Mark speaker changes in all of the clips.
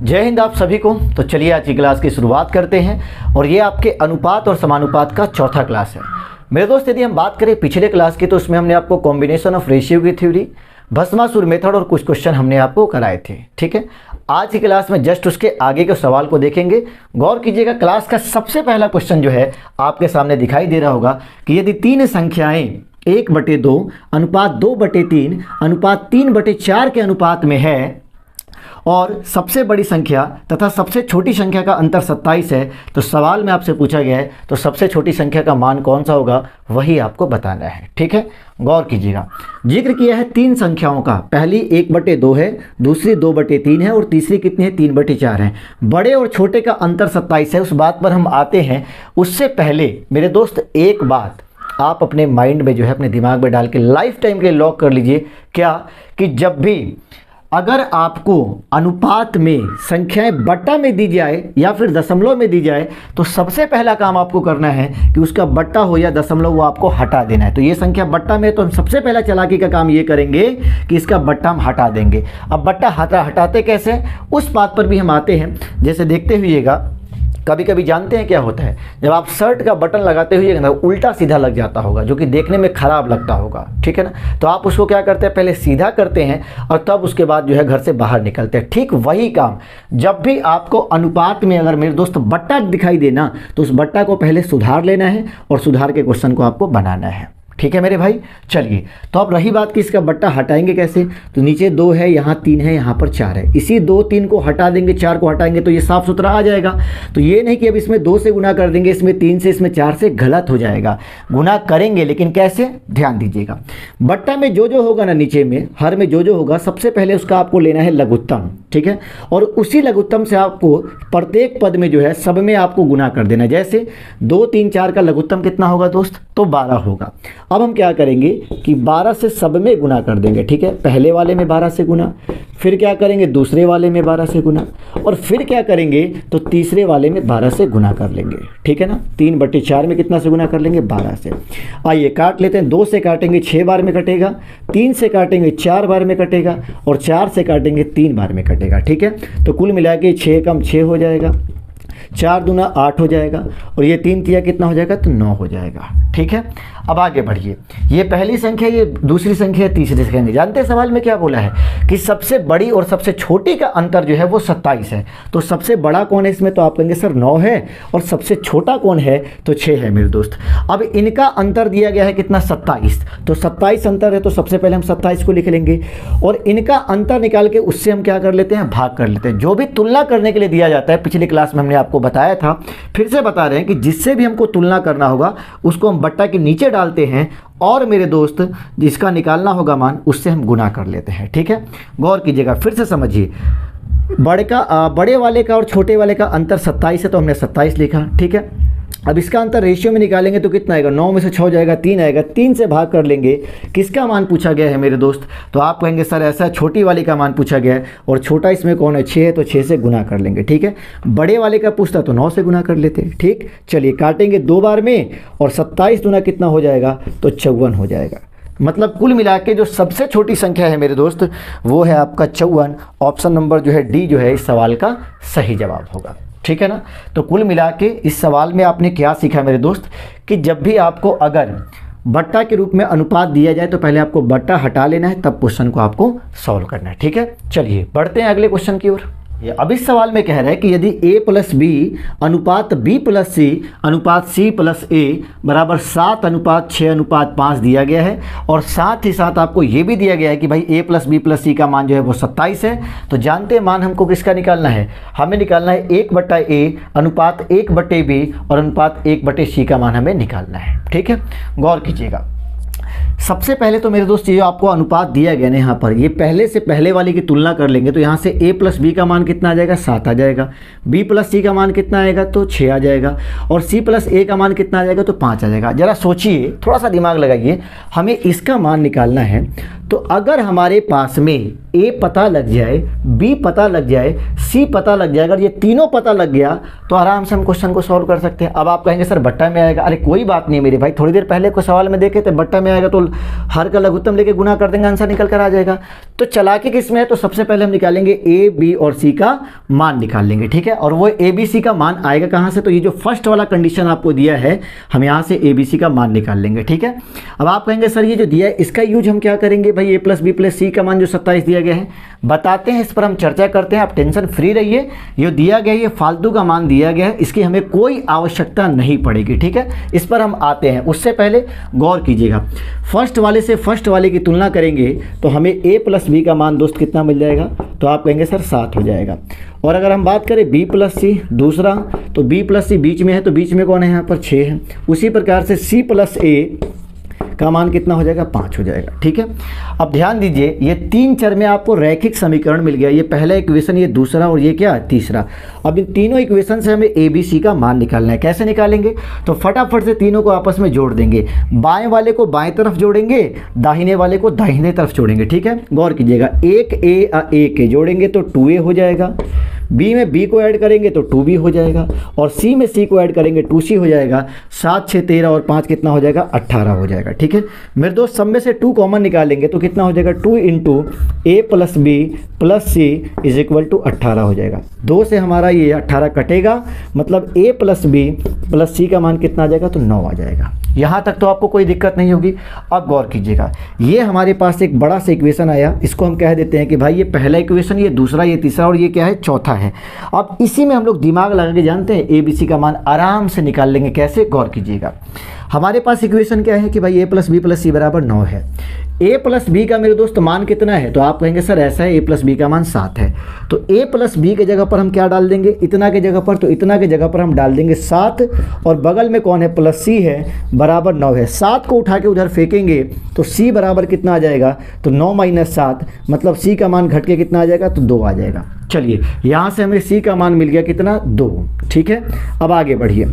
Speaker 1: जय हिंद आप सभी को। तो चलिए आज की क्लास की शुरुआत करते हैं और ये आपके अनुपात और समानुपात का चौथा क्लास है। मेरे दोस्त, यदि हम बात करें पिछले क्लास की तो उसमें हमने आपको कॉम्बिनेशन ऑफ रेशियो की थ्योरी, भस्मासुर मेथड और कुछ क्वेश्चन हमने आपको कराए थे। ठीक है, आज की क्लास में जस्ट उसके आगे के सवाल को देखेंगे। गौर कीजिएगा, क्लास का सबसे पहला क्वेश्चन जो है आपके सामने दिखाई दे रहा होगा कि यदि तीन संख्याएं 1/2 अनुपात 2/3 अनुपात 3/4 के अनुपात में है और सबसे बड़ी संख्या तथा सबसे छोटी संख्या का अंतर 27 है, तो सवाल में आपसे पूछा गया है तो सबसे छोटी संख्या का मान कौन सा होगा वही आपको बताना है। ठीक है, गौर कीजिएगा, जिक्र किया है तीन संख्याओं का। पहली 1/2 है, दूसरी 2/3 है और तीसरी कितनी है 3/4 है। बड़े और छोटे का अंतर 27 है, उस बात पर हम आते हैं। उससे पहले मेरे दोस्त एक बात आप अपने माइंड में जो है अपने दिमाग में डाल के लाइफ टाइम के लिए लॉक कर लीजिए, क्या कि जब भी अगर आपको अनुपात में संख्याएं बट्टा में दी जाए या फिर दशमलव में दी जाए तो सबसे पहला काम आपको करना है कि उसका बट्टा हो या दशमलव वो आपको हटा देना है। तो ये संख्या बट्टा में, तो हम सबसे पहला चालाकी का काम ये करेंगे कि इसका बट्टा हम हटा देंगे। अब बट्टा हटाते कैसे, उस बात पर भी हम आते हैं। जैसे देखते हुइएगा, कभी कभी जानते हैं क्या होता है, जब आप शर्ट का बटन लगाते हुए ना उल्टा सीधा लग जाता होगा, जो कि देखने में ख़राब लगता होगा। ठीक है ना, तो आप उसको क्या करते हैं, पहले सीधा करते हैं और तब उसके बाद जो है घर से बाहर निकलते हैं। ठीक वही काम जब भी आपको अनुपात में अगर मेरे दोस्त बट्टा दिखाई देना तो उस बट्टा को पहले सुधार लेना है और सुधार के क्वेश्चन को आपको बनाना है। ठीक है मेरे भाई, चलिए। तो अब रही बात कि इसका बट्टा हटाएंगे कैसे, तो नीचे 2 है, यहाँ 3 है, यहाँ पर 4 है। इसी 2 3 को हटा देंगे, 4 को हटाएंगे तो ये साफ सुथरा आ जाएगा। तो ये नहीं कि अब इसमें 2 से गुना कर देंगे, इसमें 3 से, इसमें 4 से, गलत हो जाएगा। गुना करेंगे लेकिन कैसे, ध्यान दीजिएगा। बट्टा में जो होगा ना, नीचे में हर में जो होगा, सबसे पहले उसका आपको लेना है लघुत्तम। ठीक है, और उसी लघुत्तम से आपको प्रत्येक पद में जो है सब में आपको गुना कर देना। जैसे 2 3 4 का लघुत्तम कितना होगा दोस्त, तो 12 होगा। अब हम क्या करेंगे कि 12 से सब में गुना कर देंगे। ठीक है, पहले वाले में 12 से गुना, फिर क्या करेंगे दूसरे वाले में 12 से गुना, और फिर क्या करेंगे तो तीसरे वाले में 12 से गुना कर लेंगे। ठीक है ना, 3/4 में कितना से गुना कर लेंगे, 12 से। आइए काट लेते हैं। 2 से काटेंगे 6 बार में कटेगा, 3 से काटेंगे 4 बार में कटेगा और 4 से काटेंगे 3 बार में कटेगा। ठीक है, तो कुल मिला के 6 कम 6 हो जाएगा, 4 दूना 8 हो जाएगा और ये 3 तिया कितना हो जाएगा, तो 9 हो जाएगा। ठीक है, अब आगे बढ़िए। ये पहली संख्या, ये दूसरी संख्या, तीसरी संख्या। जानते हैं सवाल में क्या बोला है कि सबसे बड़ी और सबसे छोटी का अंतर जो है वो 27 है। तो सबसे बड़ा कौन है इसमें, तो आप कहेंगे सर 9 है, और सबसे छोटा कौन है तो 6 है मेरे दोस्त। अब इनका अंतर दिया गया है कितना, 27। तो 27 अंतर है, तो सबसे पहले हम 27 को लिख लेंगे और इनका अंतर निकाल के उससे हम क्या कर लेते हैं, भाग कर लेते हैं। जो भी तुलना करने के लिए दिया जाता है, पिछली क्लास में हमने आपको बताया था, फिर से बता रहे हैं कि जिससे भी हमको तुलना करना होगा उसको हम बट्टा के नीचे डालते हैं और मेरे दोस्त जिसका निकालना होगा मान उससे हम गुना कर लेते हैं। ठीक है, गौर कीजिएगा, फिर से समझिए। बड़े वाले का और छोटे वाले का अंतर 27 है, तो हमने 27 लिखा। ठीक है, अब इसका अंतर रेशियो में निकालेंगे तो कितना आएगा, 9 में से 6 जाएगा, 3 आएगा, 3 से भाग कर लेंगे। किसका मान पूछा गया है मेरे दोस्त, तो आप कहेंगे सर ऐसा छोटी वाली का मान पूछा गया है और छोटा इसमें कौन है, 6 है, तो 6 से गुना कर लेंगे। ठीक है, बड़े वाले का पूछता तो 9 से गुना कर लेते। ठीक, चलिए काटेंगे 2 बार में और 27 दूना कितना हो जाएगा, तो 54 हो जाएगा। मतलब कुल मिला के जो सबसे छोटी संख्या है मेरे दोस्त वो है आपका 54। ऑप्शन नंबर जो है डी जो है इस सवाल का सही जवाब होगा। ठीक है ना, तो कुल मिला के इस सवाल में आपने क्या सीखा मेरे दोस्त कि जब भी आपको अगर बट्टा के रूप में अनुपात दिया जाए तो पहले आपको बट्टा हटा लेना है, तब क्वेश्चन को आपको सॉल्व करना है। ठीक है, चलिए बढ़ते हैं अगले क्वेश्चन की ओर। अब इस सवाल में कह रहा है कि यदि a + b अनुपात b + c अनुपात c + a बराबर 7:6:5 दिया गया है और साथ ही साथ आपको ये भी दिया गया है कि भाई a + b + c का मान जो है वो 27 है। तो जानते हैं मान हमको किसका निकालना है, हमें निकालना है 1/a अनुपात 1/b और अनुपात 1/c का मान हमें निकालना है। ठीक है, गौर कीजिएगा। सबसे पहले तो मेरे दोस्त ये जो आपको अनुपात दिया गया ना, यहाँ पर ये पहले से पहले वाले की तुलना कर लेंगे तो यहाँ से a + b का मान कितना आ जाएगा, 7 आ जाएगा, b + c का मान कितना आएगा, तो 6 आ जाएगा, और c + a का मान कितना आ जाएगा, तो 5 आ जाएगा। ज़रा सोचिए, थोड़ा सा दिमाग लगाइए, हमें इसका मान निकालना है। तो अगर हमारे पास में a पता लग जाए, b पता लग जाए, c पता लग जाए, अगर ये तीनों पता लग गया तो आराम से हम क्वेश्चन को सॉल्व कर सकते हैं। अब आप कहेंगे सर बट्टा में आएगा, अरे कोई बात नहीं मेरे भाई, थोड़ी देर पहले को सवाल में देखे थे बट्टा में आएगा तो हर का लघुत्तम लेके गुना कर देंगे, आंसर निकल कर आ जाएगा। तो चालाकी किसमें है, तो सबसे पहले हम निकालेंगे ए बी और सी का मान निकाल लेंगे, ठीक है। और वो ए बी सी का मान आएगा कहाँ से, तो ये जो फर्स्ट वाला कंडीशन आपको दिया है हम यहाँ से ए बी सी का मान निकाल लेंगे, ठीक है। अब आप कहेंगे सर ये जो दिया है इसका यूज हम क्या करेंगे, भाई ए प्लस बी प्लस सी का मान जो 27 दिया गया है बताते हैं, इस पर हम चर्चा करते हैं, आप टेंशन फ्री रहिए। ये दिया गया ये फालतू का मान दिया गया है, इसकी हमें कोई आवश्यकता नहीं पड़ेगी, ठीक है। इस पर हम आते हैं, उससे पहले गौर कीजिएगा, फर्स्ट वाले से फर्स्ट वाले की तुलना करेंगे तो हमें ए प्लस बी का मान दोस्त कितना मिल जाएगा, तो आप कहेंगे सर 7 हो जाएगा। और अगर हम बात करें बी प्लस सी दूसरा, तो बी प्लस सी बीच में है, तो बीच में कौन है, यहाँ पर 6 है। उसी प्रकार से सी प्लस ए का मान कितना हो जाएगा, 5 हो जाएगा, ठीक है। अब ध्यान दीजिए ये 3 चर में आपको रैखिक समीकरण मिल गया, ये पहला इक्वेशन, ये दूसरा और ये क्या तीसरा। अब इन तीनों इक्वेशन से हमें ए बी सी का मान निकालना है। कैसे निकालेंगे, तो फटाफट से तीनों को आपस में जोड़ देंगे, बाएं वाले को बाएं तरफ जोड़ेंगे, दाहिने वाले को दाहिने तरफ जोड़ेंगे, ठीक है। गौर कीजिएगा, एक ए के जोड़ेंगे तो 2a हो जाएगा, बी में बी को ऐड करेंगे तो 2b हो जाएगा, और सी में सी को ऐड करेंगे 2c हो जाएगा। 7 6 13 और 5 कितना हो जाएगा, 18 हो जाएगा, ठीक है। मेरे दोस्त सब में से 2 कॉमन निकालेंगे तो कितना हो जाएगा, 2 into A plus B plus C is equal to 18 हो जाएगा। 2 से हमारा ये 18 कटेगा, मतलब ए प्लस बी प्लस सी का मान कितना आ जाएगा, तो 9 आ जाएगा। यहाँ तक तो आपको कोई दिक्कत नहीं होगी। अब गौर कीजिएगा, ये हमारे पास एक बड़ा सा इक्वेशन आया, इसको हम कह देते हैं कि भाई ये पहला इक्वेशन, ये दूसरा, ये तीसरा और ये क्या है, चौथा है। अब इसी में हम लोग दिमाग लगा के जानते हैं ए बी सी का मान आराम से निकाल लेंगे। कैसे, गौर कीजिएगा, हमारे पास इक्वेशन क्या है कि भाई ए प्लस बी प्लस सी बराबर 9 है। ए प्लस बी का मेरे दोस्त मान कितना है, तो आप कहेंगे सर ऐसा है, ए प्लस बी का मान 7 है। तो ए प्लस बी के जगह पर हम क्या डाल देंगे, इतना के जगह पर, तो इतना के जगह पर हम डाल देंगे 7, और बगल में कौन है, प्लस सी है, बराबर 9 है। 7 को उठा के उधर फेंकेंगे तो सी बराबर कितना आ जाएगा, तो 9 माइनस 7, मतलब सी का मान घट के कितना आ जाएगा, तो 2 आ जाएगा। चलिए यहाँ से हमें सी का मान मिल गया कितना, 2, ठीक है। अब आगे बढ़िए,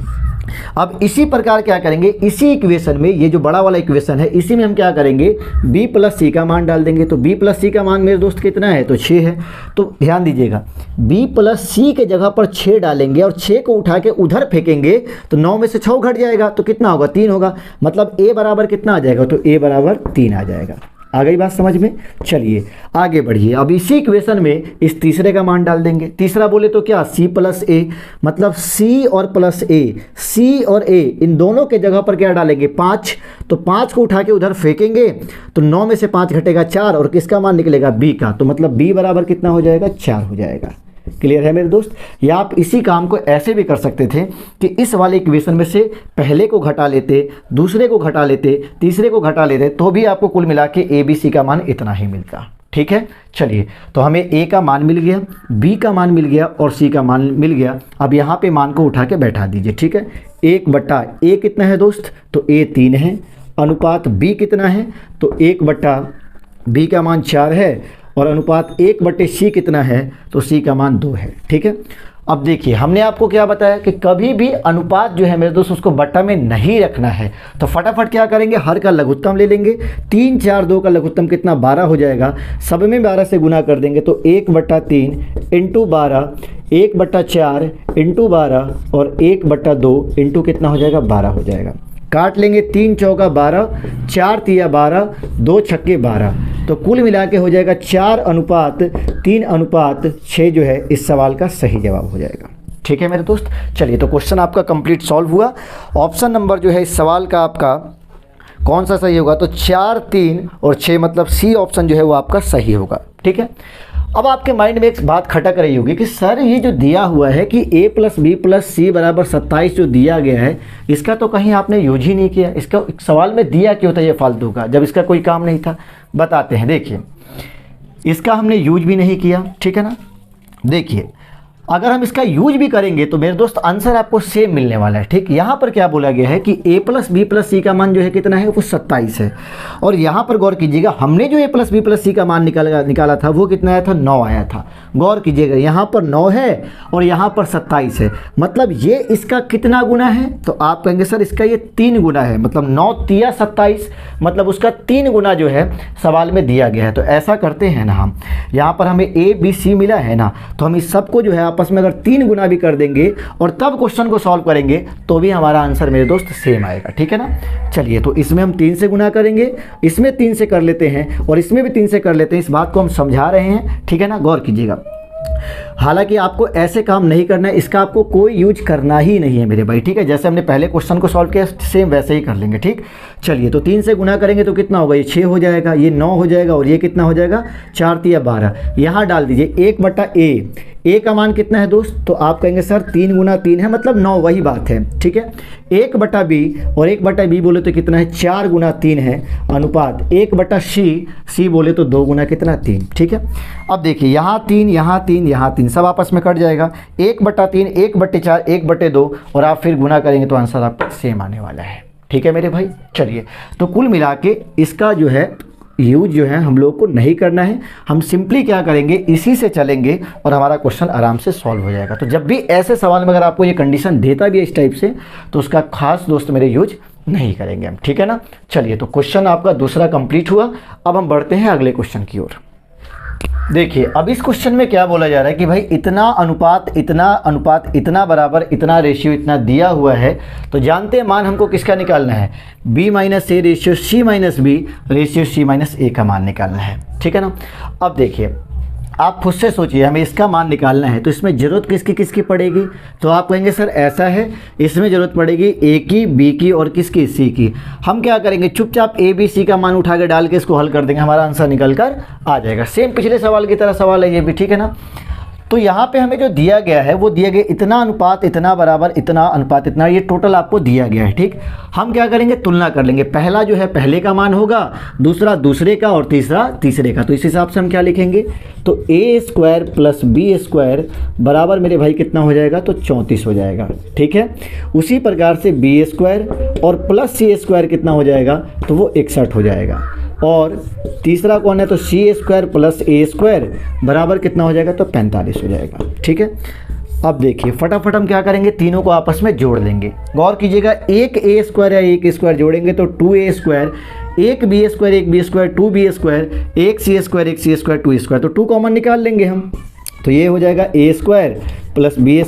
Speaker 1: अब इसी प्रकार क्या करेंगे, इसी इक्वेशन में, ये जो बड़ा वाला इक्वेशन है इसी में हम क्या करेंगे, b प्लस सी का मान डाल देंगे। तो b प्लस सी का मान मेरे दोस्त कितना है, तो 6 है। तो ध्यान दीजिएगा, b प्लस सी के जगह पर 6 डालेंगे और 6 को उठा के उधर फेंकेंगे तो 9 में से 6 घट जाएगा, तो कितना होगा, 3 होगा। मतलब a बराबर कितना आ जाएगा, तो a बराबर 3 आ जाएगा। आ गई बात समझ में। चलिए आगे बढ़िए, अब इसी इक्वेशन में इस तीसरे का मान डाल देंगे। तीसरा बोले तो क्या, c प्लस ए, मतलब c और प्लस ए, c और a इन दोनों के जगह पर क्या डालेंगे, 5। तो 5 को उठा के उधर फेंकेंगे तो 9 में से 5 घटेगा 4, और किसका मान निकलेगा, b का। तो मतलब b बराबर कितना हो जाएगा, 4 हो जाएगा। क्लियर है मेरे दोस्त। या आप इसी काम को ऐसे भी कर सकते थे कि इस वाले इक्वेशन में से पहले को घटा लेते, दूसरे को घटा लेते, तीसरे को घटा लेते, तो भी आपको कुल मिला के ए बी सी का मान इतना ही मिलता। ठीक है, चलिए तो हमें ए का मान मिल गया, बी का मान मिल गया और सी का मान मिल गया। अब यहाँ पे मान को उठा के बैठा दीजिए। ठीक है, 1/a कितना है दोस्त, तो a 3 है। अनुपात b कितना है, तो 1/b का मान 4 है, और अनुपात 1/c कितना है, तो c का मान 2 है। ठीक है, अब देखिए हमने आपको क्या बताया कि कभी भी अनुपात जो है मेरे दोस्त उसको बट्टा में नहीं रखना है। तो फटाफट क्या करेंगे, हर का लघुत्तम ले लेंगे। 3 4 2 का लघुत्तम कितना, 12 हो जाएगा। सब में 12 से गुना कर देंगे तो 1/3 इंटू 12, 1/4 इंटू 12 और 1/2 इंटू कितना हो जाएगा, 12 हो जाएगा। काट लेंगे, 3 चौका 12, 4 तिया 12, 2 छक्के 12, तो कुल मिला के हो जाएगा 4:3:6 जो है इस सवाल का सही जवाब हो जाएगा। ठीक है मेरे दोस्त, चलिए तो क्वेश्चन आपका कंप्लीट सॉल्व हुआ। ऑप्शन नंबर जो है इस सवाल का आपका कौन सा सही होगा, तो 4 3 और 6 मतलब सी ऑप्शन जो है वो आपका सही होगा। ठीक है, अब आपके माइंड में एक बात खटक रही होगी कि सर ये जो दिया हुआ है कि a + b + c = 27 जो दिया गया है, इसका तो कहीं आपने यूज ही नहीं किया। इसका सवाल में दिया क्यों था ये फालतू का, जब इसका कोई काम नहीं था। बताते हैं, देखिए इसका हमने यूज भी नहीं किया। ठीक है ना, देखिए अगर हम इसका यूज भी करेंगे तो मेरे दोस्त आंसर आपको सेम मिलने वाला है। ठीक, यहाँ पर क्या बोला गया है कि a + b + c का मान जो है कितना है, वो 27 है। और यहाँ पर गौर कीजिएगा, हमने जो a + b + c का मान निकाला था वो कितना आया था, 9 आया था। गौर कीजिएगा, यहाँ पर 9 है और यहाँ पर 27 है, मतलब ये इसका कितना गुना है, तो आप कहेंगे सर इसका ये 3 गुना है। मतलब 9 तिया 27, मतलब उसका 3 गुना जो है सवाल में दिया गया है। तो ऐसा करते हैं ना, हम यहाँ पर हमें a b c मिला है ना, तो हम इस सबको जो है आपस आपस में अगर 3 गुना भी कर देंगे और तब क्वेश्चन को सॉल्व करेंगे तो भी हमारा आंसर मेरे दोस्त सेम आएगा, ठीक है ना। चलिए, तो इसमें हम 3 से गुना करेंगे, इसमें 3 से कर लेते हैं और इसमें भी 3 से कर लेते हैं। इस बात को हम समझा रहे हैं, ठीक है ना, गौर कीजिएगा। हालांकि आपको ऐसे काम नहीं करना है, इसका आपको कोई यूज करना ही नहीं है मेरे भाई, ठीक है। जैसे हमने पहले क्वेश्चन को सॉल्व किया सेम वैसे ही कर लेंगे, ठीक। चलिए, तो 3 से गुना करेंगे तो कितना होगा, ये 6 हो जाएगा, ये 9 हो जाएगा और ये कितना हो जाएगा 4 तिया 12। यहाँ डाल दीजिए 1/a, a का मान कितना है दोस्त, तो आप कहेंगे सर 3 गुना 3 है मतलब 9, वही बात है, ठीक है। 1/b और 1/b बोले तो कितना है 4 गुना 3 है, अनुपात 1/c बोले तो 2 गुना कितना 3, ठीक है। अब देखिए यहाँ 3 यहाँ 3 यहाँ 3 सब आपस में कट जाएगा, 1/3 1/4 1/2 और आप फिर गुना करेंगे तो आंसर आपका सेम आने वाला है, ठीक है मेरे भाई। चलिए, तो कुल मिला के इसका जो है यूज जो है हम लोग को नहीं करना है, हम सिंपली क्या करेंगे, इसी से चलेंगे और हमारा क्वेश्चन आराम से सॉल्व हो जाएगा। तो जब भी ऐसे सवाल में अगर आपको ये कंडीशन देता भी है इस टाइप से, तो उसका खास दोस्त मेरे यूज नहीं करेंगे हम, ठीक है ना। चलिए, तो क्वेश्चन आपका दूसरा कंप्लीट हुआ। अब हम बढ़ते हैं अगले क्वेश्चन की ओर। देखिए, अब इस क्वेश्चन में क्या बोला जा रहा है कि भाई इतना अनुपात इतना बराबर इतना रेशियो इतना दिया हुआ है, तो जानते हैं मान हमको किसका निकालना है, b minus A ratio c minus B ratio c minus A का मान निकालना है, ठीक है ना। अब देखिए, आप खुद से सोचिए, हमें इसका मान निकालना है तो इसमें ज़रूरत किसकी पड़ेगी, तो आप कहेंगे सर ऐसा है, इसमें ज़रूरत पड़ेगी ए की, बी की और किसकी, सी की। हम क्या करेंगे, चुपचाप ए बी सी का मान उठा के डाल के इसको हल कर देंगे, हमारा आंसर निकल कर आ जाएगा। सेम पिछले सवाल की तरह सवाल है ये भी, ठीक है ना। तो यहाँ पे हमें जो दिया गया है वो दिया गया इतना अनुपात इतना बराबर इतना अनुपात इतना, ये टोटल आपको दिया गया है, ठीक। हम क्या करेंगे, तुलना कर लेंगे, पहला जो है पहले का मान होगा, दूसरा दूसरे का और तीसरा तीसरे का। तो इस हिसाब से हम क्या लिखेंगे, तो a² + b² बराबर मेरे भाई कितना हो जाएगा, तो 34 हो जाएगा, ठीक है। उसी प्रकार से b² और प्लस c² कितना हो जाएगा, तो वो 61 हो जाएगा। और तीसरा कौन है, तो c² + a² बराबर कितना हो जाएगा, तो 45 हो जाएगा, ठीक है। अब देखिए, फटाफट हम क्या करेंगे, तीनों को आपस में जोड़ लेंगे। गौर कीजिएगा, एक a² या एक स्क्वायर जोड़ेंगे तो 2a², एक b² एक b², 2b², एक c² एक c² 2 तो 2 कॉमन निकाल लेंगे हम, तो ये हो जाएगा a² + b²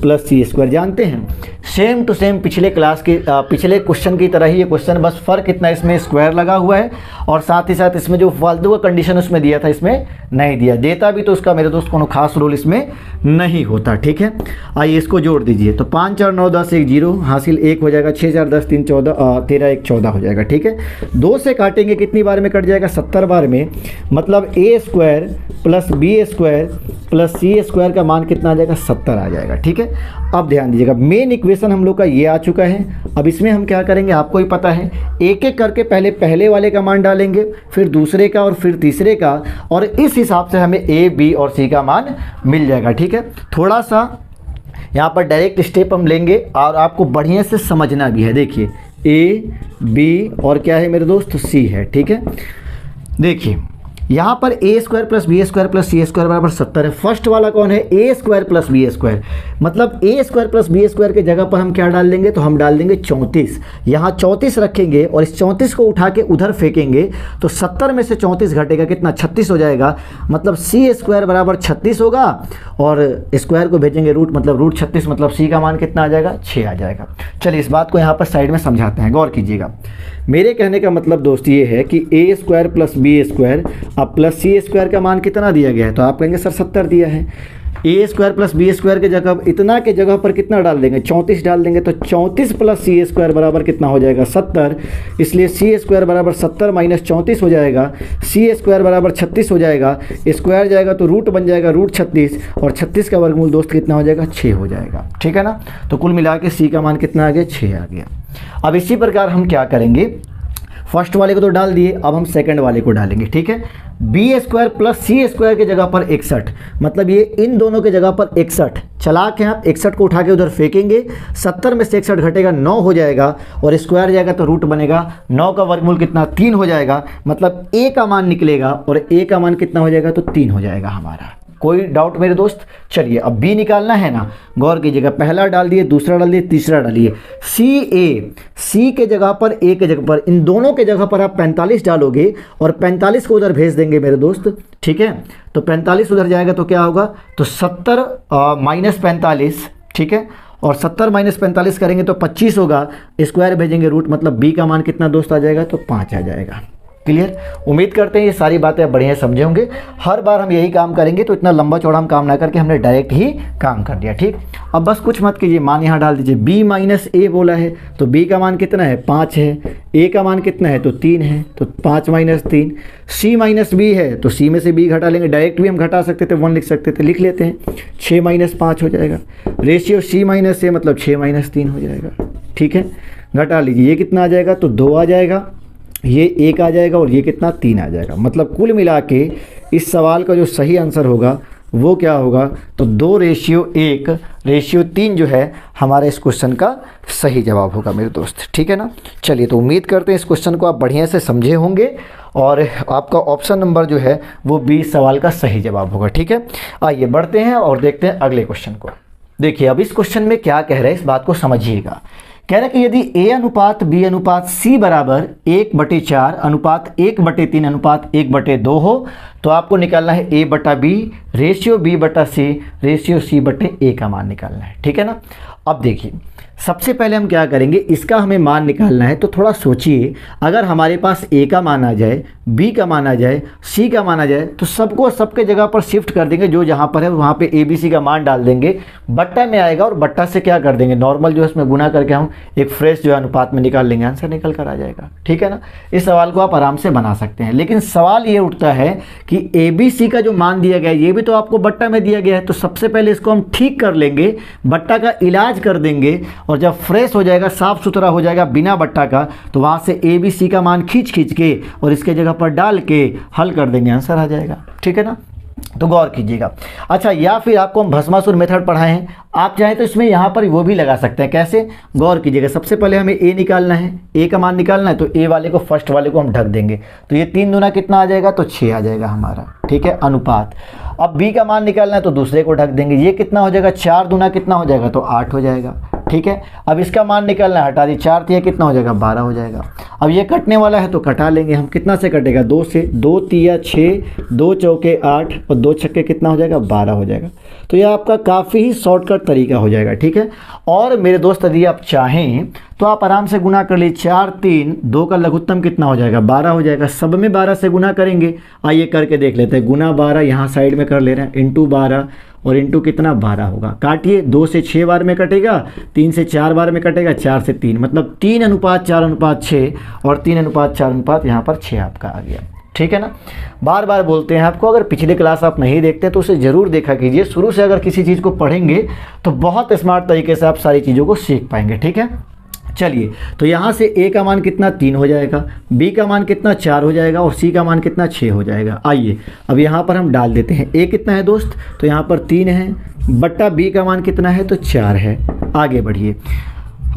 Speaker 1: + c²। जानते हैं सेम टू सेम पिछले क्लास के पिछले क्वेश्चन की तरह ही ये क्वेश्चन, बस फ़र्क इतना इसमें स्क्वायर लगा हुआ है और साथ ही साथ इसमें जो फालतू का कंडीशन उसमें दिया था इसमें नहीं दिया, देता भी तो उसका मेरे दोस्त कोनो खास रोल इसमें नहीं होता, ठीक है। आइए इसको जोड़ दीजिए, तो 5 4 9 10 1 0 हासिल 1 हो जाएगा, 6 4 10 3 14 13 1 14 हो जाएगा, ठीक है। 2 से काटेंगे कितनी बार में कट जाएगा, 70 बार में, मतलब a² + b² + c² का मान कितना आ जाएगा, 70 आ जाएगा, ठीक है। अब ध्यान दीजिएगा, मेन इक्वेशन हम लोग का ये आ चुका है। अब इसमें हम क्या करेंगे, आपको ही पता है, एक एक करके पहले वाले का मान डालेंगे, फिर दूसरे का और फिर तीसरे का, और इस हिसाब से हमें ए बी और सी का मान मिल जाएगा, ठीक है। थोड़ा सा यहाँ पर डायरेक्ट स्टेप हम लेंगे और आपको बढ़िया से समझना भी है। देखिए ए बी और क्या है मेरे दोस्त, सी है, ठीक है। देखिए यहाँ पर a² + b² + c² बराबर 70 है। फर्स्ट वाला कौन है, a² + b², मतलब a² + b² के जगह पर हम क्या डाल देंगे, तो हम डाल देंगे 34। यहाँ 34 रखेंगे और इस 34 को उठा के उधर फेंकेंगे तो 70 में से 34 घटेगा कितना, 36 हो जाएगा। मतलब c² बराबर 36 होगा और स्क्वायर को भेजेंगे रूट, मतलब रूट 36, मतलब c का मान कितना आ जाएगा, 6 आ जाएगा। चलिए इस बात को यहाँ पर साइड में समझाते हैं, गौर कीजिएगा। मेरे कहने का मतलब दोस्त ये है कि a² + b² अब प्लस c² का मान कितना दिया गया है, तो आप कहेंगे सर 70 दिया है। a² + b² के जगह इतना के जगह पर कितना डाल देंगे, 34 डाल देंगे, तो 34 + c² बराबर कितना हो जाएगा, 70। इसलिए c² बराबर 70 - 34 हो जाएगा, c² बराबर 36 हो जाएगा, स्क्वायर जाएगा तो रूट बन जाएगा रूट 36 और 36 का वर्गमूल दोस्त कितना हो जाएगा, 6 हो जाएगा, ठीक है ना। तो कुल मिला के c का मान कितना आ गया, 6 आ गया। अब इसी प्रकार हम क्या करेंगे, फर्स्ट वाले को तो डाल दिए, अब हम सेकंड वाले को डालेंगे, ठीक है। b² + c² के जगह पर 61, मतलब ये इन दोनों के जगह पर 61 चला के आप 61 को उठा के उधर फेंकेंगे, 70 में से 61 घटेगा 9 हो जाएगा और स्क्वायर जाएगा तो रूट बनेगा, 9 का वर्गमूल कितना, 3 हो जाएगा। मतलब a का मान निकलेगा और a का मान कितना हो जाएगा, तो 3 हो जाएगा हमारा, कोई डाउट मेरे दोस्त? चलिए अब बी निकालना है ना, गौर कीजिएगा, पहला डाल दिए, दूसरा डाल दिए, तीसरा डालिए। सी के जगह पर, ए के जगह पर, इन दोनों के जगह पर आप 45 डालोगे और 45 को उधर भेज देंगे मेरे दोस्त, ठीक है। तो 45 उधर जाएगा तो क्या होगा, तो 70 माइनस 45, ठीक है, और 70 माइनस 45 करेंगे तो 25 होगा, स्क्वायर भेजेंगे रूट, मतलब बी का मान कितना दोस्त आ जाएगा, तो 5 आ जाएगा। क्लियर? उम्मीद करते हैं ये सारी बातें आप बढ़िया समझे होंगे। हर बार हम यही काम करेंगे तो इतना लंबा चौड़ा हम काम ना करके हमने डायरेक्ट ही काम कर दिया, ठीक। अब बस कुछ मत कीजिए, मान यहाँ डाल दीजिए, b माइनस ए बोला है तो b का मान कितना है, 5 है, a का मान कितना है, तो 3 है, तो 5 माइनस 3, c माइनस b है तो c में से b घटा लेंगे, डायरेक्ट भी हम घटा सकते थे, 1 लिख सकते थे, लिख लेते हैं, 6 माइनस 5 हो जाएगा, रेशियो c माइनस a मतलब 6 माइनस 3 हो जाएगा, ठीक है। घटा लीजिए, ये कितना आ जाएगा, तो 2 आ जाएगा, ये 1 आ जाएगा और ये कितना, 3 आ जाएगा। मतलब कुल मिला के इस सवाल का जो सही आंसर होगा वो क्या होगा, तो 2:1:3 जो है हमारे इस क्वेश्चन का सही जवाब होगा मेरे दोस्त, ठीक है ना। चलिए, तो उम्मीद करते हैं इस क्वेश्चन को आप बढ़िया से समझे होंगे और आपका ऑप्शन नंबर जो है वो 20 सवाल का सही जवाब होगा, ठीक है। आइए बढ़ते हैं और देखते हैं अगले क्वेश्चन को। देखिए अब इस क्वेश्चन में क्या कह रहे हैं, इस बात को समझिएगा। कह रहे हैं कि यदि a अनुपात b अनुपात c बराबर 1/4 अनुपात 1/3 अनुपात 1/2 हो तो आपको निकालना है a/b ratio b/c ratio c/a का मान निकालना है, ठीक है ना। अब देखिए सबसे पहले हम क्या करेंगे, इसका हमें मान निकालना है तो थोड़ा सोचिए, अगर हमारे पास a का मान आ जाए, b का मान आ जाए, c का मान आ जाए तो सबको सबके जगह पर शिफ्ट कर देंगे, जो जहाँ पर है वहाँ पे a b c का मान डाल देंगे, बट्टा में आएगा और बट्टा से क्या कर देंगे, नॉर्मल जो है इसमें गुना करके हम एक फ्रेश जो है अनुपात में निकाल लेंगे, आंसर निकल कर आ जाएगा, ठीक है ना। इस सवाल को आप आराम से बना सकते हैं। लेकिन सवाल ये उठता है कि a b c का जो मान दिया गया है ये भी तो आपको बट्टा में दिया गया है, तो सबसे पहले इसको हम ठीक कर लेंगे, बट्टा का इलाज कर देंगे और जब फ्रेश हो जाएगा, साफ सुथरा हो जाएगा बिना बट्टा का, तो वहाँ से ए बी सी का मान खींच के और इसके जगह पर डाल के हल कर देंगे, आंसर आ जाएगा, ठीक है ना। तो गौर कीजिएगा। अच्छा, या फिर आपको हम भस्मासुर मेथड पढ़ाए हैं, आप चाहें तो इसमें यहाँ पर वो भी लगा सकते हैं। कैसे? गौर कीजिएगा। सबसे पहले हमें ए निकालना है, ए का मान निकालना है, तो ए वाले को, फर्स्ट वाले को हम ढक देंगे, तो ये 3 दूना कितना आ जाएगा, तो 6 आ जाएगा हमारा, ठीक है, अनुपात। अब बी का मान निकालना है तो दूसरे को ढक देंगे, ये कितना हो जाएगा, 4 दूना कितना हो जाएगा, तो 8 हो जाएगा, ठीक है। अब इसका मान निकालना है, हटा दी, 4 तिया कितना हो जाएगा, 12 हो जाएगा। अब ये कटने वाला है तो कटा लेंगे हम, कितना से कटेगा, 2 से, 2 तिया 6, 2 चौके 8 और 2 छक्के कितना हो जाएगा, 12 हो जाएगा। तो यह आपका काफ़ी ही शॉर्टकट तरीका हो जाएगा, ठीक है। और मेरे दोस्त यदि आप चाहें तो आप आराम से गुना कर लीजिए, 4 3 2 का लघुत्तम कितना हो जाएगा, 12 हो जाएगा। सब में 12 से गुना करेंगे, आइए करके देख लेते हैं। गुना 12 यहाँ साइड में कर ले रहे हैं, इंटू 12 और इंटू कितना, 12 होगा। काटिए, 2 से 6 बार में कटेगा, 3 से 4 बार में कटेगा, 4 से 3, मतलब 3:4:6 और 3:4:6 यहाँ पर 6 आपका आ गया, ठीक है ना। बार बार बोलते हैं आपको, अगर पिछली क्लास आप नहीं देखते तो उसे ज़रूर देखा कीजिए। शुरू से अगर किसी चीज़ को पढ़ेंगे तो बहुत स्मार्ट तरीके से आप सारी चीज़ों को सीख पाएंगे, ठीक है। चलिए, तो यहाँ से a का मान कितना, 3 हो जाएगा, b का मान कितना, 4 हो जाएगा और c का मान कितना, 6 हो जाएगा। आइए अब यहाँ पर हम डाल देते हैं, a कितना है दोस्त, तो यहाँ पर 3 है, बट्टा b का मान कितना है, तो 4 है। आगे बढ़िए,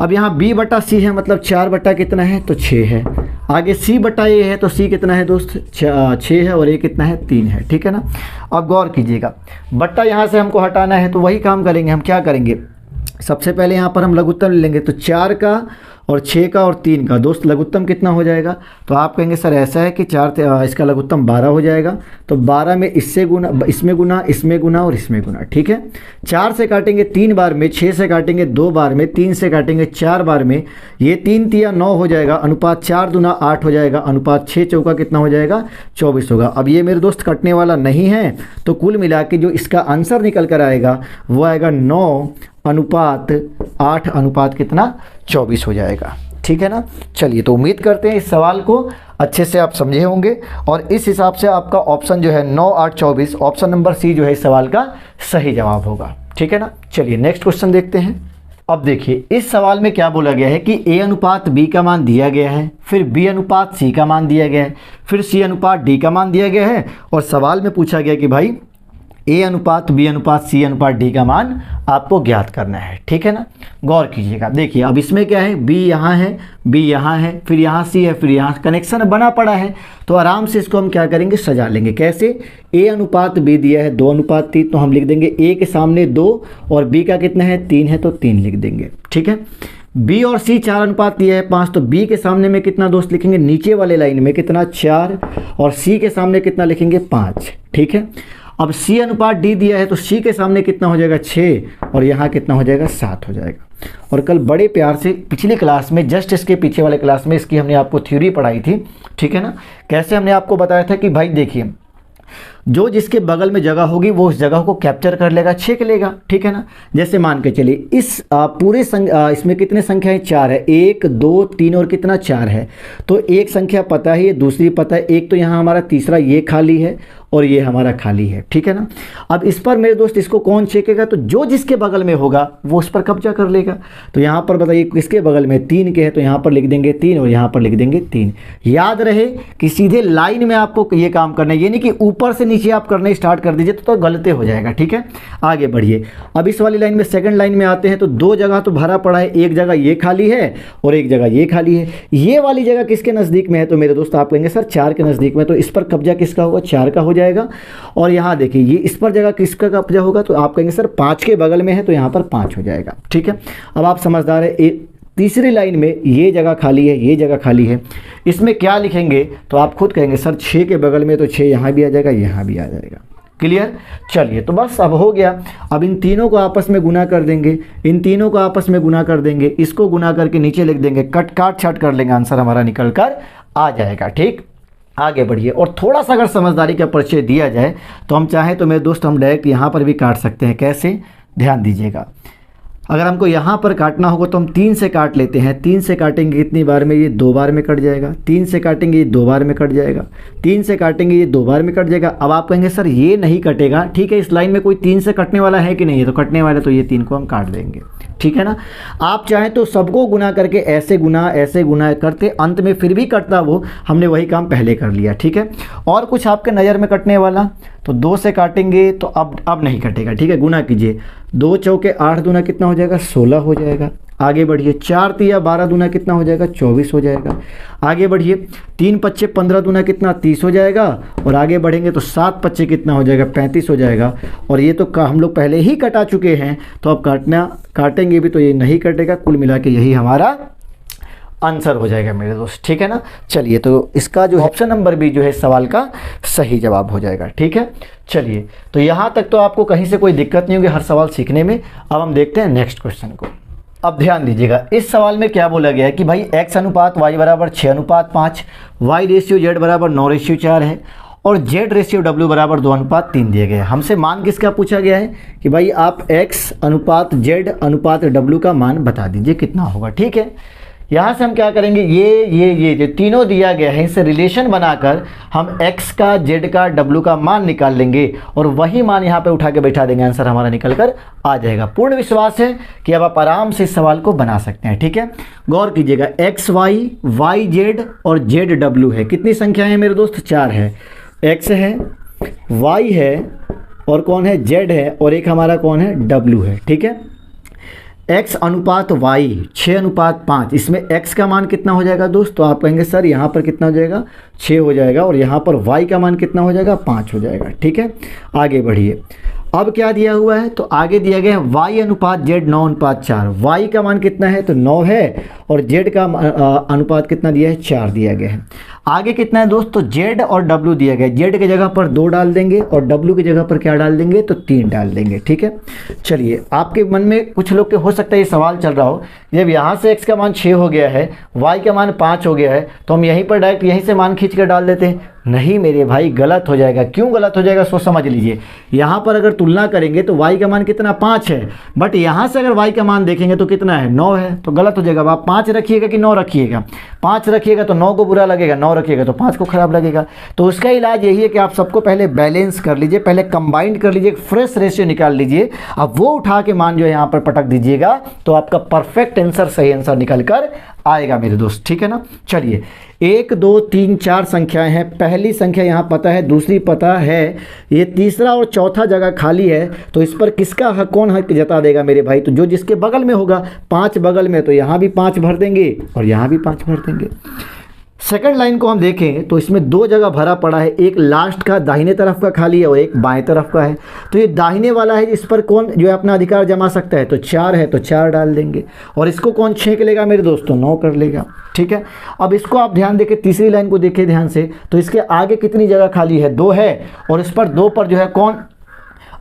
Speaker 1: अब यहाँ b बट्टा c है, मतलब 4 बट्टा कितना है, तो 6 है। आगे c बट्टा a है, तो c कितना है दोस्त, 6 है और a कितना है, 3 है, ठीक है ना। अब गौर कीजिएगा, बट्टा यहाँ से हमको हटाना है तो वही काम करेंगे हम। क्या करेंगे, सबसे पहले यहाँ पर हम लघुत्तम ले लेंगे, तो 4 का और 6 का और 3 का दोस्त लघुत्तम कितना हो जाएगा, तो आप कहेंगे सर ऐसा है कि 4 इसका लघुत्तम 12 हो जाएगा, तो 12 में इससे गुना, इसमें गुना, इसमें गुना और इसमें गुना, ठीक है। 4 से काटेंगे 3 बार में, 6 से काटेंगे 2 बार में, 3 से काटेंगे 4 बार में, ये 3 तिया 9 हो जाएगा, अनुपात 4 दूना 8 हो जाएगा, अनुपात 6 चौका कितना हो जाएगा, 24 होगा। अब ये मेरे दोस्त कटने वाला नहीं है, तो कुल मिला के जो इसका आंसर निकल कर आएगा वो आएगा 9:8 अनुपात कितना, 24 हो जाएगा, ठीक है ना। चलिए, तो उम्मीद करते हैं इस सवाल को अच्छे से आप समझे होंगे और इस हिसाब से आपका ऑप्शन जो है 9:8:24, ऑप्शन नंबर सी जो है इस सवाल का सही जवाब होगा, ठीक है ना। चलिए नेक्स्ट क्वेश्चन देखते हैं। अब देखिए, इस सवाल में क्या बोला गया है कि a अनुपात b का मान दिया गया है, फिर b अनुपात c का मान दिया गया है, फिर c अनुपात d का मान दिया गया है और सवाल में पूछा गया कि भाई ए अनुपात बी अनुपात सी अनुपात डी का मान आपको ज्ञात करना है, ठीक है ना। गौर कीजिएगा, देखिए अब इसमें क्या है, बी यहाँ है, बी यहाँ है, फिर यहाँ सी है, फिर यहाँ कनेक्शन बना पड़ा है, तो आराम से इसको हम क्या करेंगे, सजा लेंगे। कैसे, ए अनुपात बी दिया है 2 अनुपात 3, तो हम लिख देंगे ए के सामने 2 और बी का कितना है 3 है, तो 3 लिख देंगे, ठीक है। बी और सी 4 अनुपात दिया है 5, तो बी के सामने में कितना दोस्त लिखेंगे, नीचे वाले लाइन में कितना 4 और सी के सामने कितना लिखेंगे 5, ठीक है। अब सी अनुपात डी दिया है तो सी के सामने कितना हो जाएगा 6 और यहाँ कितना हो जाएगा 7 हो जाएगा। और कल बड़े प्यार से पिछली क्लास में जस्ट इसके पीछे वाले क्लास में इसकी हमने आपको थ्योरी पढ़ाई थी, ठीक है ना। कैसे हमने आपको बताया था कि भाई देखिए, जो जिसके बगल में जगह होगी वो उस जगह को कैप्चर कर लेगा, छेक लेगा, ठीक है ना। जैसे मान के चलिए इस पूरे इसमें कितने संख्याएं 4 है, 1 2 3 और कितना 4 है, तो एक संख्या पता है, ये दूसरी पता है, एक तो यहाँ हमारा तीसरा ये खाली है और ये हमारा खाली है, ठीक है ना। अब इस पर मेरे दोस्त इसको कौन छेकेगा, तो जो जिसके बगल में होगा वो उस पर कब्जा कर लेगा। तो यहाँ पर बताइए किसके बगल में 3 के है, तो यहाँ पर लिख देंगे 3 और यहाँ पर लिख देंगे 3। याद रहे कि सीधे लाइन में आपको ये काम करना है, ये नहीं कि ऊपर से नीचे आप करने स्टार्ट कर दीजिए तो गलती हो जाएगा, ठीक है। आगे बढ़िए, अब इस वाली लाइन में सेकंड लाइन में आते हैं, तो 2 जगह तो भरा पड़ा है, एक जगह ये खाली है और एक जगह ये खाली है। ये वाली जगह किसके नज़दीक में है, तो मेरे दोस्त आप कहेंगे सर 4 के नज़दीक में, तो इस पर कब्जा किसका होगा, 4 का हो जाएगा। और यहाँ देखिए ये इस पर जगह किसका कब्जा होगा, तो आप कहेंगे सर 5 के बगल में है, तो यहाँ पर 5 हो जाएगा, ठीक है। अब आप समझदार है, तीसरी लाइन में ये जगह खाली है, ये जगह खाली है, इसमें क्या लिखेंगे, तो आप खुद कहेंगे सर 6 के बगल में, तो 6 यहाँ भी आ जाएगा, यहाँ भी आ जाएगा। क्लियर, चलिए तो बस अब हो गया। अब इन तीनों को आपस में गुना कर देंगे, इन तीनों को आपस में गुना कर देंगे, इसको गुना करके नीचे लिख देंगे, कट काट छाट कर लेंगे, आंसर हमारा निकल कर आ जाएगा, ठीक। आगे बढ़िए, और थोड़ा सा अगर समझदारी का परिचय दिया जाए तो हम चाहें तो मेरे दोस्त हम डायरेक्ट यहाँ पर भी काट सकते हैं। कैसे, ध्यान दीजिएगा, अगर हमको यहाँ पर काटना होगा तो हम 3 से काट लेते हैं। 3 से काटेंगे कितनी बार में, ये 2 बार में कट जाएगा। 3 से काटेंगे ये 2 बार में कट जाएगा। 3 से काटेंगे ये 2 बार में कट जाएगा। अब आप कहेंगे सर ये नहीं कटेगा, ठीक है, इस लाइन में कोई 3 से कटने वाला है कि नहीं है, तो कटने वाला, तो ये 3 को हम काट देंगे, ठीक है ना। आप चाहें तो सबको गुना करके ऐसे गुना करते, अंत में फिर भी कटता वो, हमने वही काम पहले कर लिया, ठीक है। और कुछ आपके नज़र में कटने वाला, तो 2 से काटेंगे तो अब नहीं कटेगा, ठीक है। गुना कीजिए, 2 चौके 8 दूना कितना हो जाएगा, 16 हो जाएगा। आगे बढ़िए, 4 तिया 12 दूना कितना हो जाएगा, 24 हो जाएगा। आगे बढ़िए, 3 पच्चे 15 दूना कितना, 30 हो जाएगा। और आगे बढ़ेंगे तो 7 पच्चे कितना हो जाएगा, 35 हो जाएगा। और ये तो हम लोग पहले ही कटा चुके हैं, तो अब काटेंगे भी तो ये नहीं कटेगा। कुल मिला के यही हमारा आंसर हो जाएगा मेरे दोस्त, ठीक है ना। चलिए तो इसका जो ऑप्शन नंबर बी जो है सवाल का सही जवाब हो जाएगा, ठीक है। चलिए तो यहाँ तक तो आपको कहीं से कोई दिक्कत नहीं होगी हर सवाल सीखने में। अब हम देखते हैं नेक्स्ट क्वेश्चन को। अब ध्यान दीजिएगा, इस सवाल में क्या बोला गया है कि भाई x अनुपात y बराबर 6 अनुपात 5, y रेशियो z बराबर 9 रेशियो 4 है और z रेशियो w बराबर 2 अनुपात 3 दिए गए हैं। हमसे मान किसका पूछा गया है कि भाई आप x अनुपात z अनुपात w का मान बता दीजिए कितना होगा, ठीक है। यहाँ से हम क्या करेंगे, ये जो तीनों दिया गया है इससे रिलेशन बनाकर हम x का z का w का मान निकाल लेंगे और वही मान यहाँ पे उठा के बैठा देंगे, आंसर हमारा निकल कर आ जाएगा। पूर्ण विश्वास है कि अब आप आराम से इस सवाल को बना सकते हैं, ठीक है। गौर कीजिएगा, x y y z और z w है, कितनी संख्या है मेरे दोस्त, 4 है। x है, y है और कौन है, z है और एक हमारा कौन है, w है, ठीक है। x अनुपात y 6 अनुपात 5, इसमें x का मान कितना हो जाएगा दोस्त, तो आप कहेंगे सर यहाँ पर कितना हो जाएगा, 6 हो जाएगा और यहाँ पर y का मान कितना हो जाएगा, 5 हो जाएगा, ठीक है। आगे बढ़िए, अब क्या दिया हुआ है, तो आगे दिया गया है y अनुपात z 9 अनुपात 4, y का मान कितना है, तो 9 है और z का अनुपात कितना दिया है, 4 दिया गया है। आगे कितना है दोस्त, तो z और w दिया गया है, z की जगह पर 2 डाल देंगे और w की जगह पर क्या डाल देंगे, तो 3 डाल देंगे, ठीक है। चलिए, आपके मन में कुछ लोग के हो सकता है ये सवाल चल रहा हो, जब यहाँ से x का मान 6 हो गया है, y का मान 5 हो गया है, तो हम यहीं पर डायरेक्ट यहीं से मान खींच कर डाल देते हैं। नहीं मेरे भाई, गलत हो जाएगा। क्यों गलत हो जाएगा, सो समझ लीजिए। यहाँ पर अगर तुलना करेंगे तो y का मान कितना, 5 है, बट यहाँ से अगर y का मान देखेंगे तो कितना है, 9 है, तो गलत हो जाएगा। आप 5 रखिएगा कि 9 रखिएगा, 5 रखिएगा तो 9 को बुरा लगेगा, 9 रखिएगा तो 5 को खराब लगेगा। तो उसका इलाज यही है कि आप सबको पहले बैलेंस कर लीजिए, पहले कंबाइंड कर लीजिए, फ्रेश रेशियो निकाल लीजिए। अब वो उठा के मान जो है यहाँ पर पटक दीजिएगा तो आपका परफेक्ट आंसर, सही आंसर निकल कर आएगा मेरे दोस्त, ठीक है ना। चलिए 1 2 3 4 संख्याएं हैं। पहली संख्या यहाँ पता है, दूसरी पता है, ये तीसरा और चौथा जगह खाली है। तो इस पर किसका हक, कौन हक जता देगा मेरे भाई? तो जो जिसके बगल में होगा, 5 बगल में, तो यहाँ भी 5 भर देंगे और यहाँ भी 5 भर देंगे। सेकंड लाइन को हम देखें तो इसमें 2 जगह भरा पड़ा है, एक लास्ट का दाहिने तरफ का खाली है और एक बाएं तरफ का है। तो ये दाहिने वाला है, इस पर कौन जो है अपना अधिकार जमा सकता है? तो 4 है तो 4 डाल देंगे। और इसको कौन छेक लेगा मेरे दोस्तों? 9 कर लेगा, ठीक है। अब इसको आप ध्यान देके तीसरी लाइन को देखिए ध्यान से, तो इसके आगे कितनी जगह खाली है? 2 है और इस पर 2 पर जो है कौन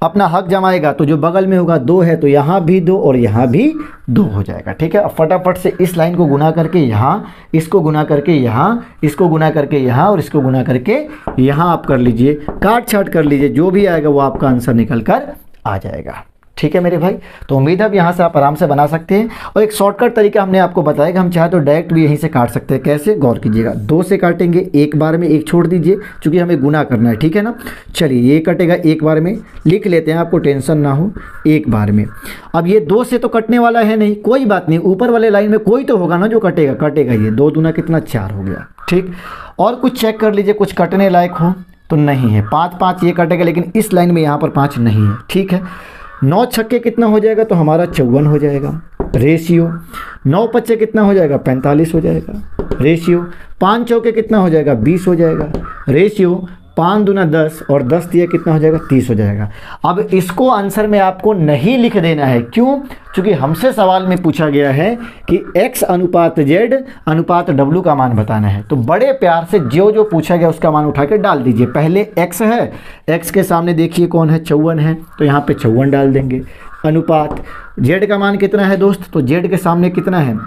Speaker 1: अपना हक जमाएगा? तो जो बगल में होगा 2 है तो यहाँ भी 2 और यहाँ भी 2 हो जाएगा, ठीक है। अब फटाफट से इस लाइन को गुना करके यहाँ, इसको गुना करके यहाँ, इसको गुना करके यहाँ और इसको गुना करके यहाँ आप कर लीजिए, काट छाट कर लीजिए, जो भी आएगा वो आपका आंसर निकल कर आ जाएगा, ठीक है मेरे भाई। तो उम्मीद है अब यहाँ से आप आराम से बना सकते हैं। और एक शॉर्टकट तरीका हमने आपको बताया कि हम चाहे तो डायरेक्ट भी यहीं से काट सकते हैं। कैसे? गौर कीजिएगा, 2 से काटेंगे, एक बार में, एक छोड़ दीजिए क्योंकि हमें गुना करना है, ठीक है ना। चलिए ये कटेगा एक बार में, लिख लेते हैं, आपको टेंशन ना हो, एक बार में। अब ये 2 से तो कटने वाला है नहीं, कोई बात नहीं, ऊपर वाले लाइन में कोई तो होगा ना जो कटेगा, कटेगा ये 2 दूना कितना 4 हो गया, ठीक। और कुछ चेक कर लीजिए, कुछ कटने लायक हो तो नहीं है, 5 5 ये कटेगा, लेकिन इस लाइन में यहाँ पर 5 नहीं है, ठीक है। 9 छक्के कितना हो जाएगा? तो हमारा 54 हो जाएगा रेशियो। 9 पच्चे कितना हो जाएगा? 45 हो जाएगा रेशियो। 5 चौके कितना हो जाएगा? 20 हो जाएगा रेशियो। 5 दूना 10 और 10 दिया कितना हो जाएगा? 30 हो जाएगा। अब इसको आंसर में आपको नहीं लिख देना है, क्यों? क्योंकि हमसे सवाल में पूछा गया है कि x अनुपात z अनुपात w का मान बताना है। तो बड़े प्यार से जो जो पूछा गया उसका मान उठा के डाल दीजिए। पहले x है, x के सामने देखिए कौन है? 54 है, तो यहाँ पे 54 डाल देंगे। अनुपात z का मान कितना है दोस्त? तो z के सामने कितना है?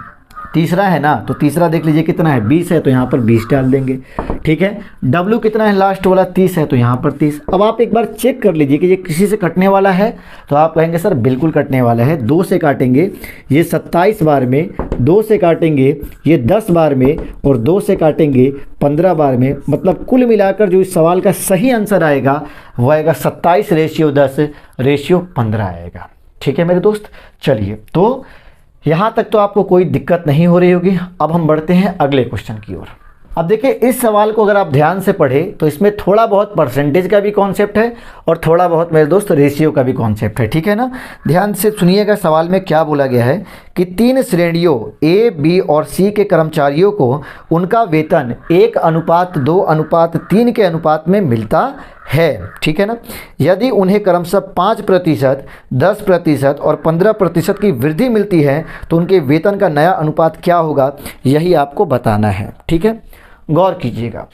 Speaker 1: तीसरा है ना, तो तीसरा देख लीजिए कितना है? 20 है, तो यहाँ पर 20 डाल देंगे, ठीक है। W कितना है लास्ट वाला? 30 है, तो यहाँ पर 30। अब आप एक बार चेक कर लीजिए कि ये किसी से कटने वाला है, तो आप कहेंगे सर बिल्कुल कटने वाला है। 2 से काटेंगे ये 27 बार में, 2 से काटेंगे ये 10 बार में और 2 से काटेंगे 15 बार में। मतलब कुल मिलाकर जो इस सवाल का सही आंसर आएगा वो आएगा 27 रेशियो 10 रेशियो 15 आएगा, ठीक है मेरे दोस्त। चलिए तो यहाँ तक तो आपको कोई दिक्कत नहीं हो रही होगी। अब हम बढ़ते हैं अगले क्वेश्चन की ओर। अब देखिए इस सवाल को अगर आप ध्यान से पढ़ें तो इसमें थोड़ा बहुत परसेंटेज का भी कॉन्सेप्ट है और थोड़ा बहुत मेरे दोस्त रेशियो का भी कॉन्सेप्ट है, ठीक है ना। ध्यान से सुनिएगा सवाल में क्या बोला गया है कि 3 श्रेणियों A, B और C के कर्मचारियों को उनका वेतन 1:2:3 के अनुपात में मिलता है, ठीक है ना। यदि उन्हें क्रमशः 5%, 10% और 15% की वृद्धि मिलती है तो उनके वेतन का नया अनुपात क्या होगा, यही आपको बताना है, ठीक है। गौर कीजिएगा,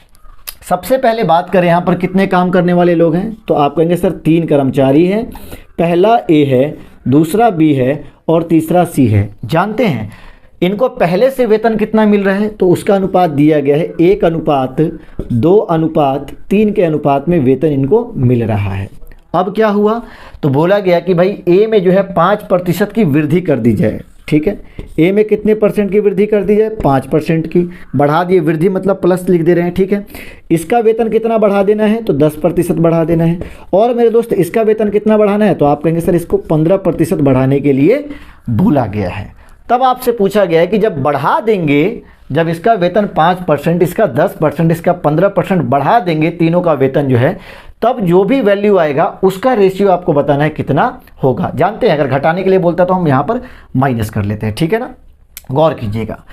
Speaker 1: सबसे पहले बात करें यहाँ पर कितने काम करने वाले लोग हैं, तो आप कहेंगे सर 3 कर्मचारी हैं, पहला A है, दूसरा B है और तीसरा C है। जानते हैं इनको पहले से वेतन कितना मिल रहा है, तो उसका अनुपात दिया गया है 1:2:3 के अनुपात में वेतन इनको मिल रहा है। अब क्या हुआ, तो बोला गया कि भाई A में जो है 5% की वृद्धि कर दी जाए, ठीक है। A में कितने परसेंट की वृद्धि कर दी जाए? 5% की। बढ़ा दिए, वृद्धि मतलब प्लस लिख दे रहे हैं, ठीक है। इसका वेतन कितना बढ़ा देना है, तो 10% बढ़ा देना है। और मेरे दोस्त इसका वेतन कितना बढ़ाना है, तो आप कहेंगे सर इसको 15% बढ़ाने के लिए बोला गया है। तब आपसे पूछा गया है कि जब बढ़ा देंगे, जब इसका वेतन 5%, इसका 10%, इसका 15% बढ़ा देंगे, तीनों का वेतन जो है, तब जो भी वैल्यू आएगा उसका रेशियो आपको बताना है कितना होगा। जानते हैं अगर घटाने के लिए बोलता तो हम यहाँ पर माइनस कर लेते हैं, ठीक है ना। गौर कीजिएगा,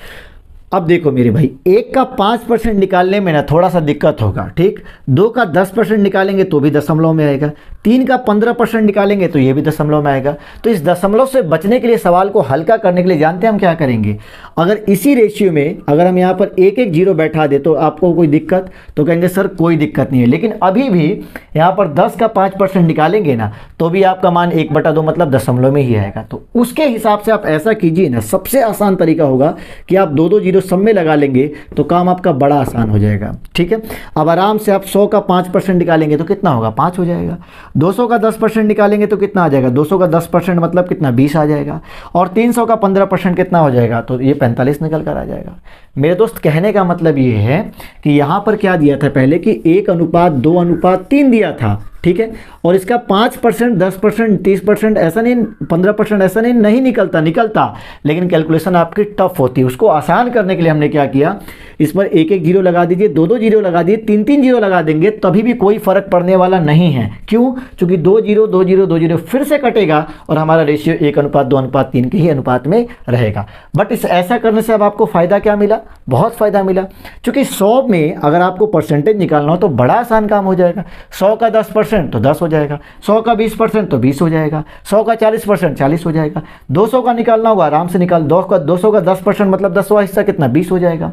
Speaker 1: अब देखो मेरे भाई 1 का 5% निकालने में ना थोड़ा सा दिक्कत होगा, ठीक। 2 का 10% निकालेंगे तो भी दशमलव में आएगा, 3 का 15% निकालेंगे तो ये भी दशमलव में आएगा। तो इस दशमलव से बचने के लिए, सवाल को हल्का करने के लिए जानते हैं हम क्या करेंगे, अगर इसी रेशियो में अगर हम यहाँ पर 1 0 बैठा दे तो आपको कोई दिक्कत, तो कहेंगे सर कोई दिक्कत नहीं है। लेकिन अभी भी यहाँ पर 10 का 5% निकालेंगे ना तो भी आपका मान 1/2 मतलब दशमलव में ही आएगा। तो उसके हिसाब से आप ऐसा कीजिए ना, सबसे आसान तरीका होगा कि आप 2 0 सब में लगा लेंगे तो काम आपका बड़ा आसान हो जाएगा, ठीक है। अब आराम से आप 100 का 5% निकालेंगे तो कितना होगा, 5 हो जाएगा। 200 का 10% निकालेंगे तो कितना आ जाएगा, 200 का 10% मतलब कितना 20 आ जाएगा, और 300 का 15% कितना हो जाएगा, तो ये 45 निकल कर आ जाएगा। मेरे दोस्त कहने का मतलब ये है कि यहाँ पर क्या दिया था पहले कि 1:2:3 दिया था, ठीक है, और इसका 5%, 10%, 30% ऐसा नहीं, 15% ऐसा नहीं निकलता, लेकिन कैलकुलेशन आपकी टफ होती है। उसको आसान करने के लिए हमने क्या किया, इस पर एक एक जीरो लगा दीजिए, दो जीरो लगा दीजिए, तीन जीरो लगा देंगे, तभी भी कोई फर्क पड़ने वाला नहीं है। क्यों? क्योंकि 2 जीरो फिर से कटेगा और हमारा रेशियो 1:2:3 के ही अनुपात में रहेगा। बट इस ऐसा करने से अब आपको फायदा क्या मिला, बहुत फायदा मिला। क्योंकि 100 में अगर आपको परसेंटेज निकालना हो तो बड़ा आसान काम हो जाएगा। 100 का 10% तो 10 हो जाएगा, 100 का 20% तो 20 हो जाएगा, 100 का 40% 40 हो जाएगा, 200 का निकालना होगा आराम से निकाल, 200 का 10% मतलब 10वां हिस्सा कितना 20 हो जाएगा।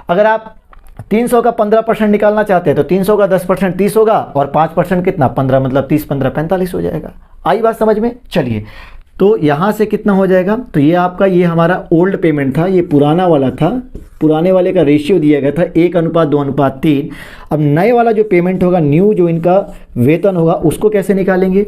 Speaker 1: अगर आप 300 का 15% निकालना चाहते हैं तो 300 का 10% 30 होगा, और 5% कितना 15 मतलब 30 15 45 हो जाएगा। आई बात समझ में? चलिए, तो यहाँ से कितना हो जाएगा, तो ये आपका, ये हमारा ओल्ड पेमेंट था, ये पुराना वाला था, पुराने वाले का रेशियो दिया गया था 1:2:3। अब नए वाला जो पेमेंट होगा, न्यू जो इनका वेतन होगा, उसको कैसे निकालेंगे,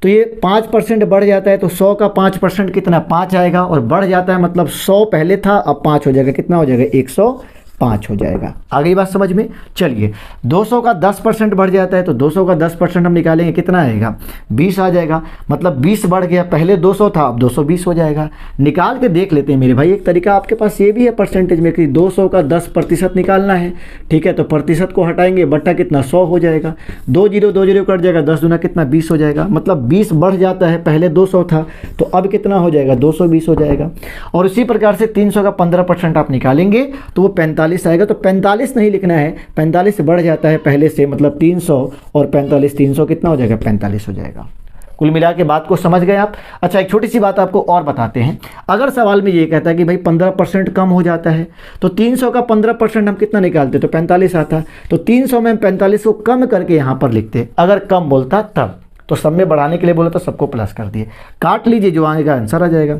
Speaker 1: तो ये 5% बढ़ जाता है तो 100 का 5% कितना 5 आएगा, और बढ़ जाता है मतलब 100 पहले था अब 5 हो जाएगा, कितना हो जाएगा 105 हो जाएगा। आ गई बात समझ में? चलिए, 200 का 10% बढ़ जाता है तो 200 का 10% हम निकालेंगे, कितना आएगा 20 आ जाएगा, मतलब 20 बढ़ गया, पहले 200 था अब 220 हो जाएगा। निकाल के देख लेते हैं मेरे भाई, एक तरीका आपके पास ये भी है परसेंटेज में कि 200 का 10% निकालना है, ठीक है, तो प्रतिशत को हटाएंगे, बट्टा कितना 100 हो जाएगा, 2 जीरो कट जाएगा, 10 दूना कितना 20 हो जाएगा, मतलब 20 बढ़ जाता है, पहले 200 था तो अब कितना हो जाएगा 220 हो जाएगा। और इसी प्रकार से 300 का 15% आप निकालेंगे तो वो 45 आएगा, तो 45 नहीं लिखना है, 45 बढ़ जाता है पहले से, मतलब 300 और 45, 300 कितना हो जाएगा 45 हो जाएगा। कुल मिला के बात को समझ गए आप? अच्छा, एक छोटी सी बात आपको और बताते हैं। अगर सवाल में ये कहता है कि भाई 15% कम हो जाता है तो 300 का 15% हम कितना निकालते, तो 45 आता, तो 300 में 45 को कम करके यहाँ पर लिखते। अगर कम बोलता तब, तो सब में बढ़ाने के लिए बोला तो सबको प्लस कर दिए, काट लीजिए, जो आएगा आंसर आ जाएगा।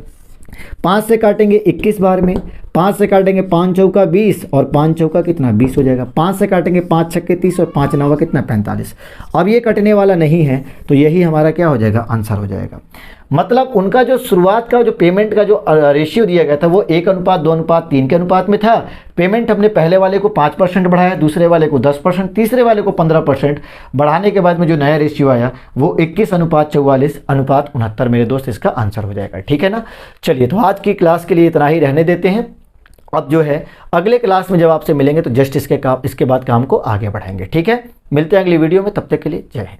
Speaker 1: 5 से काटेंगे 21 बार में, 5 से काटेंगे 5 चौका 20 और 5 चौका कितना 20 हो जाएगा, 5 से काटेंगे 5 छक्के 30 और 5 नवा कितना 45। अब ये कटने वाला नहीं है तो यही हमारा क्या हो जाएगा, आंसर हो जाएगा। मतलब उनका जो शुरुआत का जो पेमेंट का जो रेशियो दिया गया था वो 1:2:3 के अनुपात में था। पेमेंट हमने पहले वाले को 5% बढ़ाया, दूसरे वाले को 10%, तीसरे वाले को 15%, बढ़ाने के बाद में जो नया रेशियो आया वो 21:44:69 मेरे दोस्त, इसका आंसर हो जाएगा। ठीक है ना? चलिए, तो आज की क्लास के लिए इतना ही रहने देते हैं। अब जो है अगले क्लास में जब आपसे मिलेंगे तो जस्ट इसके बाद काम को आगे बढ़ाएंगे। ठीक है, मिलते हैं अगली वीडियो में, तब तक के लिए जय हिंद।